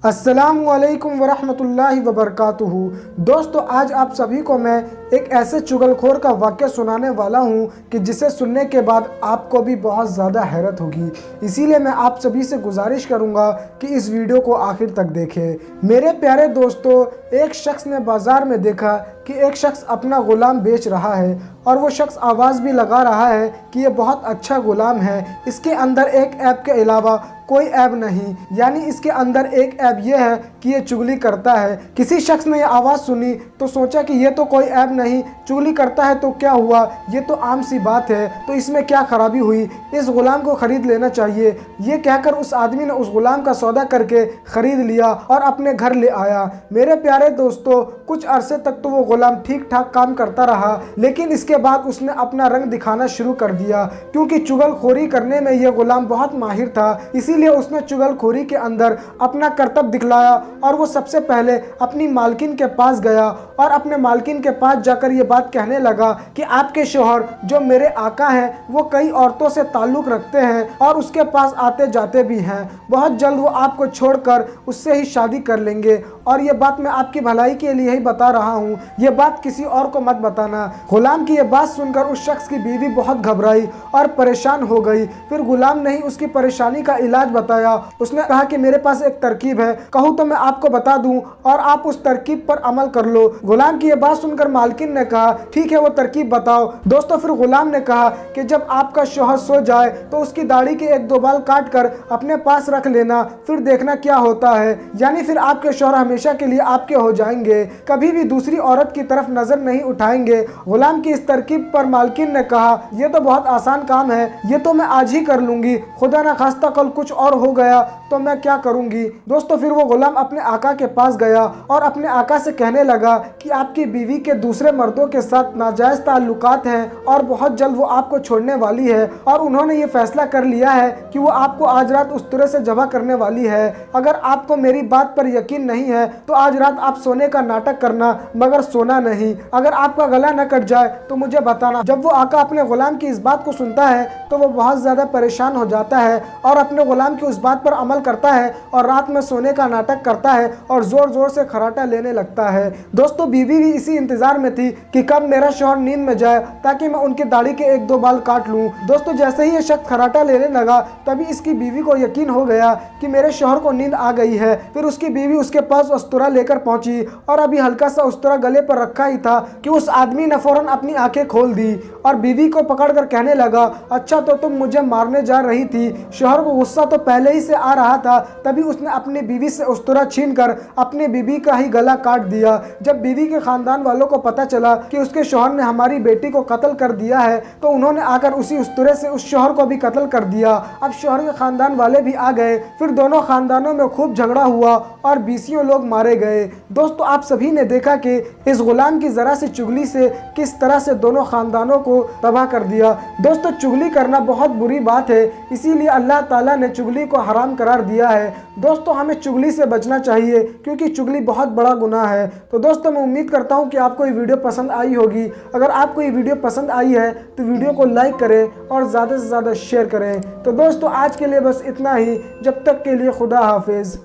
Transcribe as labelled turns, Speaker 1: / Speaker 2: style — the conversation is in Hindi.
Speaker 1: अस्सलामुअलैकुम वरहमतुल्लाहि वबरकातुहू। दोस्तों, आज आप सभी को मैं एक ऐसे चुगलखोर का वाक़या सुनाने वाला हूं कि जिसे सुनने के बाद आपको भी बहुत ज़्यादा हैरत होगी। इसीलिए मैं आप सभी से गुजारिश करूंगा कि इस वीडियो को आखिर तक देखें। मेरे प्यारे दोस्तों, एक शख्स ने बाज़ार में देखा कि एक शख्स अपना ग़ुलाम बेच रहा है और वो शख्स आवाज़ भी लगा रहा है कि ये बहुत अच्छा ग़ुलाम है, इसके अंदर एक ऐप के अलावा कोई ऐब नहीं, यानी इसके अंदर एक ऐब ये है कि ये चुगली करता है। किसी शख्स ने ये आवाज़ सुनी तो सोचा कि ये तो कोई ऐब नहीं, चुगली करता है तो क्या हुआ, ये तो आम सी बात है, तो इसमें क्या खराबी हुई, इस ग़ुलाम को ख़रीद लेना चाहिए। ये कहकर उस आदमी ने उस ग़ुलाम का सौदा करके ख़रीद लिया और अपने घर ले आया। मेरे प्यारे दोस्तों, कुछ अरसे तक तो वो ग़ुलाम ठीक ठाक काम करता रहा, लेकिन इसके बाद उसने अपना रंग दिखाना शुरू कर दिया, क्योंकि चुगलखोरी करने में यह ग़ुलाम बहुत माहिर था। इसीलिए उसने चुगलखोरी के अंदर अपना करतब दिखलाया और वो सबसे पहले अपनी मालकिन के पास गया और अपने मालकिन के पास जाकर ये बात कहने लगा कि आपके शोहर जो मेरे आका हैं वो कई औरतों से ताल्लुक़ रखते हैं और उसके पास आते जाते भी हैं। बहुत जल्द वो आपको छोड़कर उससे ही शादी कर लेंगे और ये बात मैं आपकी भलाई के लिए ही बता रहा हूँ, ये बात किसी और को मत बताना। गुलाम की ये बात सुनकर उस शख्स की बीवी बहुत घबराई और परेशान हो गई। फिर गुलाम ने ही उसकी परेशानी का इलाज बताया। उसने कहा कि मेरे पास एक तरकीब है, कहूँ तो मैं आपको बता दूं और आप उस तरकीब पर अमल कर लो। गुलाम की ये बात सुनकर मालकिन ने कहा ठीक है, वो तरकीब बताओ। दोस्तों, फिर गुलाम ने कहा कि जब आपका शौहर सो जाए तो उसकी दाढ़ी के एक दो बाल काट कर अपने पास रख लेना, फिर देखना क्या होता है, यानी फिर आपके शौहर हमेशा के लिए आपके हो जाएंगे, कभी भी दूसरी औरत की तरफ नजर नहीं उठाएंगे। गुलाम की इस तरकीब पर मालकिन ने कहा यह तो बहुत आसान काम है, ये तो मैं आज ही कर लूंगी, खुदा ना खास्ता कल कुछ और हो गया तो मैं क्या करूंगी। दोस्तों, फिर वो गुलाम अपने आका के पास गया और अपने आका से कहने लगा कि आपकी बीवी के दूसरे मर्दों के साथ नाजायज ताल्लुकात हैं और बहुत जल्द वो आपको छोड़ने वाली है और उन्होंने ये फैसला कर लिया है कि वो आपको आज रात उस तरह से जबा करने वाली है। अगर आपको मेरी बात पर यकीन नहीं है तो आज रात आप सोने का नाटक करना मगर सोना नहीं। अगर आपका गला न कट जाए तो मुझे बताना। जब वो आका अपने गुलाम की इस बात को सुनता है तो वो बहुत ज़्यादा परेशान हो जाता है और अपने गुलाम की उस बात पर अमल करता है और रात में सोने का नाटक करता है और ज़ोर ज़ोर से खराटा लेने लगता है। दोस्तों, बीवी भी इसी इंतज़ार में थी कि कब मेरा शौहर नींद में जाए ताकि मैं उनकी दाढ़ी के एक दो बाल काट लूँ। दोस्तों, जैसे ही ये शख्स खराटा लेने लगा तभी इसकी बीवी को यकीन हो गया कि मेरे शौहर को नींद आ गई है। फिर उसकी बीवी उसके पास उस्तरा लेकर पहुंची और अभी हल्का सा उस्तरा गले पर रखा ही था कि उस आदमी ने फौरन अपनी आंखें खोल दी और बीवी को पकड़कर कहने लगा अच्छा, तो तुम मुझे मारने जा रही थी। शौहर को गुस्सा तो पहले ही से आ रहा था, तभी उसने अपनी बीवी से उस्तरा छीनकर अपनी बीवी का ही गला काट दिया। जब बीवी के खानदान वालों को पता चला कि उसके शौहर ने हमारी बेटी को कत्ल कर दिया है तो उन्होंने आकर उसी उस्तरे से उस शौहर को भी कत्ल कर दिया। अब शौहर के खानदान वाले भी आ गए, फिर दोनों खानदानों में खूब झगड़ा हुआ और 20 लोग मारे गए। दोस्तों, आप सभी ने देखा कि इस गुलाम की जरा सी चुगली से किस तरह से दोनों खानदानों को तबाह कर दिया। दोस्तों, चुगली करना बहुत बुरी बात है, इसीलिए अल्लाह ताला ने चुगली को हराम करार दिया है। दोस्तों, हमें चुगली से बचना चाहिए क्योंकि चुगली बहुत बड़ा गुनाह है। तो दोस्तों, मैं उम्मीद करता हूँ कि आपको ये वीडियो पसंद आई होगी। अगर आपको ये वीडियो पसंद आई है तो वीडियो को लाइक करें और ज़्यादा से ज़्यादा शेयर करें। तो दोस्तों, आज के लिए बस इतना ही। जब तक के लिए खुदा हाफिज़।